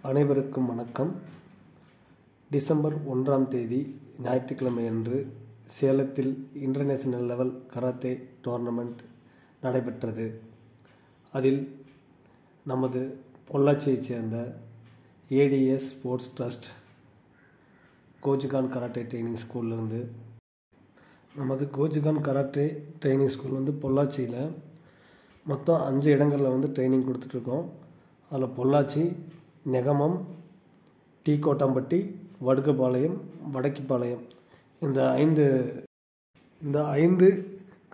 அனைவருக்கும் வணக்கம். டிசம்பர் 1ஆம் தேதி ஞாயிற்றுக்கிழமை அன்று சேலத்தில் இன்டர்நேஷனல் லெவல் கராத்தே டோர்னமெண்ட் நடைபெற்றது. அதில் நமது பொள்ளாச்சியைச் சேர்ந்த ATS sports trust Gojukan karate training ஸ்கூல்லேருந்து நமது கோஜுகான் கராட்டே ட்ரைனிங் ஸ்கூல் பொள்ளாச்சியில் மொத்தம் 5 இடங்களில் ட்ரைனிங் கொடுத்துட்ருக்கோம். அதில் பொள்ளாச்சி, நெகமம், டி கோட்டாம்பட்டி, வடுகபாளையம், வடக்கிப்பாளையம் இந்த 5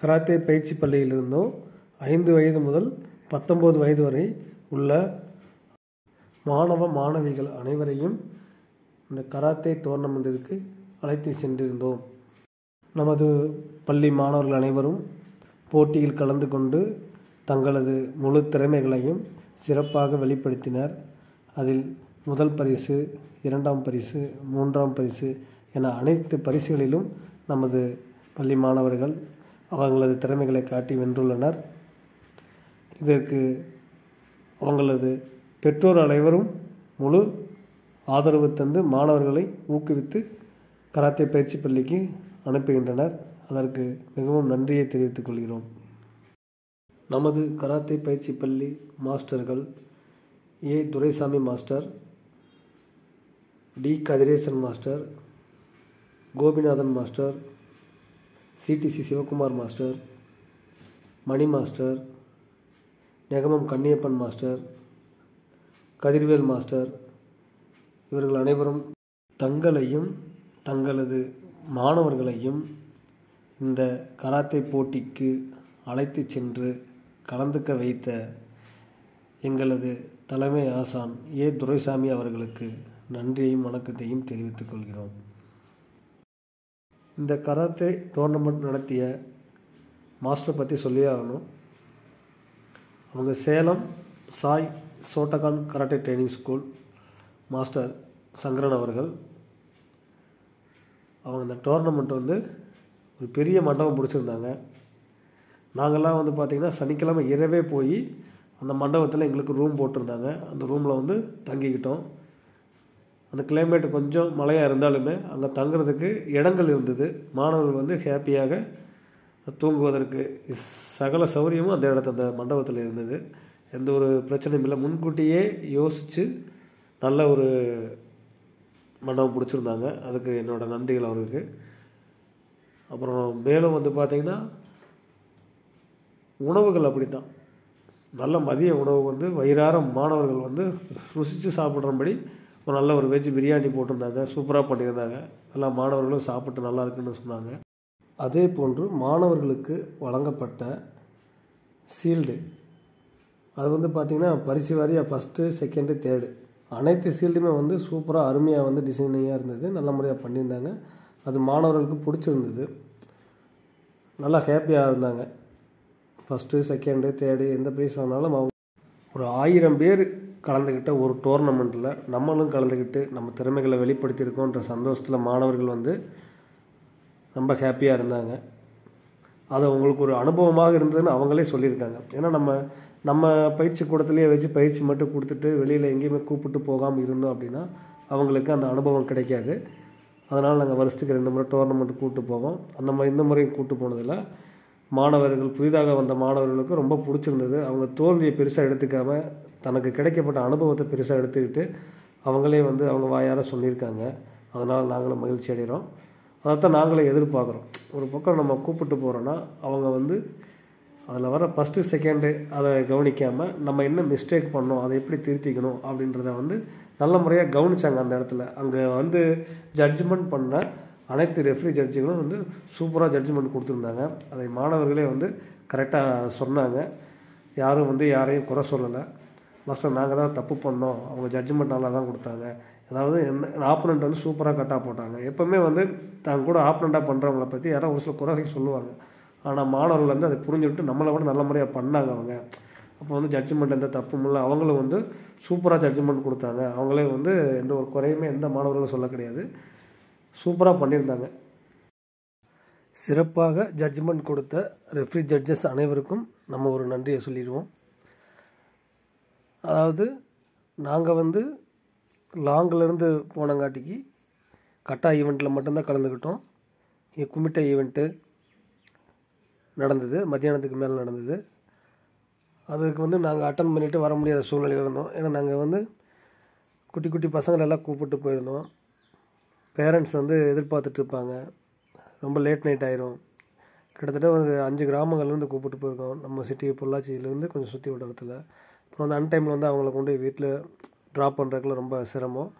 கராத்தே பயிற்சி பள்ளியிலிருந்தும் 5 வயது முதல் 19 வயது வரை உள்ள மாணவ மாணவிகள் அனைவரையும் இந்த கராத்தே டோர்னமெண்ட்டிற்கு அழைத்து சென்றிருந்தோம். நமது பள்ளி மாணவர்கள் அனைவரும் போட்டியில் கலந்து கொண்டு தங்களது முழு திறமைகளையும் சிறப்பாக வெளிப்படுத்தினர். அதில் முதல் பரிசு, 2ஆம் பரிசு, 3ஆம் பரிசு என அனைத்து பரிசுகளிலும் நமது பள்ளி மாணவர்கள் அவங்களது திறமைகளை காட்டி வென்றுள்ளனர். இதற்கு அவங்களது பெற்றோர் அனைவரும் முழு ஆதரவு தந்து மாணவர்களை ஊக்குவித்து கராத்தே பயிற்சி பள்ளிக்கு அனுப்புகின்றனர். அதற்கு மிகவும் நன்றியை தெரிவித்துக் கொள்கிறோம். நமது கராத்தே பயிற்சி பள்ளி மாஸ்டர்கள் A Duraisamy master, T Kathiresan master, Gopinathan master, CDC Sivakumar master, Mani master, Negamam Kanniyappan master, Kathirvel master இவர்கள் அனைவரும் தங்களையும் தங்களது மாணவர்களையும் இந்த கராத்தே போட்டிக்கு அழைத்து சென்று கலந்துக்க வைத்த எங்களது தலைமை ஆசான் ஏ துரைசாமி அவர்களுக்கு நன்றியையும் வணக்கத்தையும் தெரிவித்துக் கொள்கிறோம். இந்த கராத்தே டோர்னமெண்ட் நடத்திய மாஸ்டர் பற்றி சொல்லியே ஆகணும். அவங்க Salem Sai Shotokan karate training school master Sankaran அவர்கள். அவங்க இந்த டோர்னமெண்ட் ஒரு பெரிய மண்டபம் பிடிச்சிருந்தாங்க. நாங்கள்லாம் பார்த்திங்கன்னா சனிக்கிழமை இரவே போய் அந்த மண்டபத்தில் எங்களுக்கு ரூம் போட்டிருந்தாங்க. அந்த ரூமில் தங்கிக்கிட்டோம். அந்த கிளைமேட் கொஞ்சம் மழையாக இருந்தாலுமே அங்கே தங்குறதுக்கு இடங்கள் இருந்தது. மாணவர்கள் ஹாப்பியாக தூங்குவதற்கு சகல சௌகரியமும் அந்த மண்டபத்தில் இருந்தது. எந்த ஒரு பிரச்சனையும் இல்லை. முன்கூட்டியே யோசித்து நல்ல ஒரு மண்டபம் பிடிச்சிருந்தாங்க. அதுக்கு என்னோடய நன்றிகள் அவருக்கு. அப்புறம் மேலும் பார்த்திங்கன்னா உணவுகள் அப்படி தான். நல்ல மதிய உணவு வயிறார மாணவர்கள் ருசித்து சாப்பிட்றபடி ஒரு நல்ல ஒரு வெஜ் பிரியாணி போட்டிருந்தாங்க. சூப்பராக பண்ணியிருந்தாங்க. எல்லா மாணவர்களும் சாப்பிட்டு நல்லா இருக்குன்னு சொன்னாங்க. அதே போன்று மாணவர்களுக்கு வழங்கப்பட்ட சீல்டு அது பார்த்திங்கன்னா பரிசு வாரியாக ஃபஸ்ட்டு, செகண்டு, தேர்டு அனைத்து சீல்டுமே சூப்பராக அருமையாக டிசைனிங்காக இருந்தது. நல்ல முறையாக பண்ணியிருந்தாங்க. அது மாணவர்களுக்கு பிடிச்சிருந்தது. நல்லா ஹாப்பியாக இருந்தாங்க. ஃபஸ்ட்டு, செகண்டு, தேர்டு எந்த ப்ரைஸ் வாங்கினாலும் அவங்க ஒரு 1000 பேர் கலந்துக்கிட்ட ஒரு டோர்னமெண்ட்டில் நம்மளும் கலந்துக்கிட்டு நம்ம திறமைகளை வெளிப்படுத்தியிருக்கோன்ற சந்தோஷத்தில் மாணவர்கள் ரொம்ப ஹாப்பியாக இருந்தாங்க. அது அவங்களுக்கு ஒரு அனுபவமாக இருந்ததுன்னு அவங்களே சொல்லியிருக்காங்க. ஏன்னா நம்ம பயிற்சி கூடத்துலேயே வச்சு பயிற்சி மட்டும் கொடுத்துட்டு வெளியில் எங்கேயுமே கூப்பிட்டு போகாமல் இருந்தோம் அப்படின்னா அவங்களுக்கு அந்த அனுபவம் கிடைக்காது. அதனால் நாங்கள் வருஷத்துக்கு 2 முறை டோர்னமெண்ட் கூப்பிட்டு போவோம். இந்த முறையும் கூப்பிட்டு போனதில் மாணவர்கள் புதிதாக வந்த மாணவர்களுக்கு ரொம்ப பிடிச்சிருந்தது. அவங்க தோல்வியை பெருசாக எடுத்துக்காமல் தனக்கு கிடைக்கப்பட்ட அனுபவத்தை பெருசாக எடுத்துக்கிட்டு அவங்களே அவங்க வாயார சொல்லியிருக்காங்க. அதனால் நாங்களும் மகிழ்ச்சி அடைகிறோம். அதைத்தான் நாங்களே எதிர்பார்க்குறோம். ஒரு பக்கம் நம்ம கூப்பிட்டு போகிறோன்னா அவங்க அதில் வர ஃபஸ்ட்டு, செகண்டு அதை கவனிக்காமல் நம்ம என்ன மிஸ்டேக் பண்ணோம், அதை எப்படி திருத்திக்கணும் அப்படின்றத நல்ல முறையாக கவனித்தாங்க. அந்த இடத்துல அங்கே ஜட்ஜ்மெண்ட் பண்ண அனைத்து ரெஃப்ரி ஜட்ஜுகளும் சூப்பராக ஜட்ஜ்மெண்ட் கொடுத்துருந்தாங்க. அதை மாணவர்களே கரெக்டாக சொன்னாங்க. யாரும் யாரையும் குறை சொல்லலை. மாஸ்டர் நாங்கள் தான் தப்பு பண்ணோம், அவங்க ஜட்ஜ்மெண்ட் நல்லா தான் கொடுத்தாங்க. அதாவது ஆப்பனண்ட் சூப்பராக கட்டாக போட்டாங்க. எப்போவுமே தாங்க கூட ஆப்பனண்ட்டாக பண்ணுறவங்கள பற்றி யாராவது ஒரு சில குறைகள் சொல்லுவாங்க. ஆனால் மாணவர்கள் அதை புரிஞ்சுக்கிட்டு நம்மளை விட நல்ல முறையாக பண்ணாங்க அவங்க. அப்போ ஜட்ஜ்மெண்ட் எந்த தப்பும் இல்லை. அவங்களும் சூப்பராக ஜட்ஜ்மெண்ட் கொடுத்தாங்க. அவங்களே எந்த ஒரு குறையுமே எந்த மாணவர்களும் சொல்ல கிடையாது. சூப்பராக பண்ணியிருந்தாங்க. சிறப்பாக ஜட்ஜ்மெண்ட் கொடுத்த ரெஃப்ரி ஜட்ஜஸ் அனைவருக்கும் நம்ம ஒரு நன்றியை சொல்லிடுவோம். அதாவது நாங்கள் லாங்கிலேருந்து போனங்காட்டிக்கு கட்டா ஈவெண்ட்டில் மட்டும்தான் கலந்துக்கிட்டோம். குமிட்டை ஈவெண்ட்டு நடந்தது, மத்தியானத்துக்கு மேலே நடந்தது. அதுக்கு வந்து நாங்கள் அட்டன் பண்ணிவிட்டு வர முடியாத சூழ்நிலையில் இருந்தோம். ஏன்னா நாங்கள் வந்து குட்டி குட்டி பசங்களெல்லாம் கூப்பிட்டு போயிருந்தோம். பேரண்ட்ஸ் வந்து எதிர்பார்த்துட்ருப்பாங்க. ரொம்ப லேட் நைட் ஆயிரும். கிட்டத்தட்ட ஒரு 5 கிராமங்கள்லேருந்து கூப்பிட்டு போயிருக்கோம். நம்ம சிட்டி பொள்ளாச்சியிலேருந்து கொஞ்சம் சுற்றி வட்டாரத்தில். அப்புறம் வந்து அன்டைமில் வந்து அவங்கள கொண்டு வீட்டில் ட்ராப் பண்ணுறதுக்குலாம் ரொம்ப சிரமம்.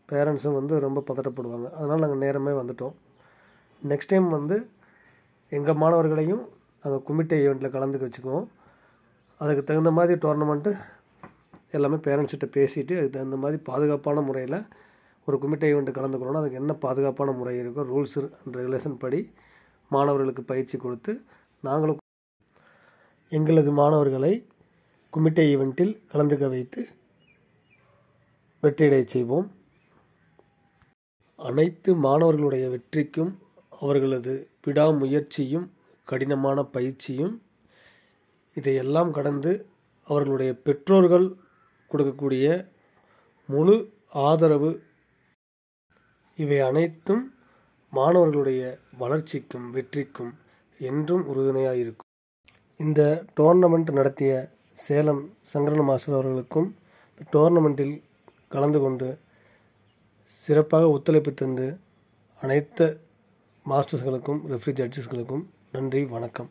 பேரண்ட்ஸும் வந்து ரொம்ப பதட்டப்படுவாங்க. அதனால் நாங்கள் நேரமே வந்துட்டோம். நெக்ஸ்ட் டைம் வந்து எங்கள் மாணவர்களையும் நாங்கள் குமிட்டை ஈவெண்ட்டில் கலந்துக்க வச்சுக்குவோம். அதுக்கு தகுந்த மாதிரி டோர்னமெண்ட்டு எல்லாமே பேரண்ட்ஸ்கிட்ட பேசிவிட்டு அதுக்கு தகுந்த மாதிரி பாதுகாப்பான முறையில் ஒரு குமிட்டை ஈவெண்ட்டு கலந்துக்கிறோன்னா அதுக்கு என்ன பாதுகாப்பான முறை இருக்கோ ரூல்ஸ் அண்ட் ரெகுலேஷன் படி மாணவர்களுக்கு பயிற்சி கொடுத்து நாங்களும் எங்களது மாணவர்களை குமிட்டை ஈவெண்ட்டில் கலந்துக்க வைத்து வெற்றியடை செய்வோம். அனைத்து மாணவர்களுடைய வெற்றிக்கும் அவர்களது விடாமுயற்சியும் கடினமான பயிற்சியும் இதையெல்லாம் கடந்து அவர்களுடைய பெற்றோர்கள் கொடுக்கக்கூடிய முழு ஆதரவு இவை அனைத்தும் மாணவர்களுடைய வளர்ச்சிக்கும் வெற்றிக்கும் என்றும் உறுதுணையாக இருக்கும். இந்த டோர்னமெண்ட் நடத்திய சேலம் சங்கரன் மாஸ்டர் அவர்களுக்கும் டோர்னமெண்ட்டில் கலந்து கொண்டு சிறப்பாக ஒத்துழைப்பு தந்து அனைத்து மாஸ்டர்ஸ்களுக்கும் ரெஃப்ரி ஜட்ஜஸ்களுக்கும் நன்றி, வணக்கம்.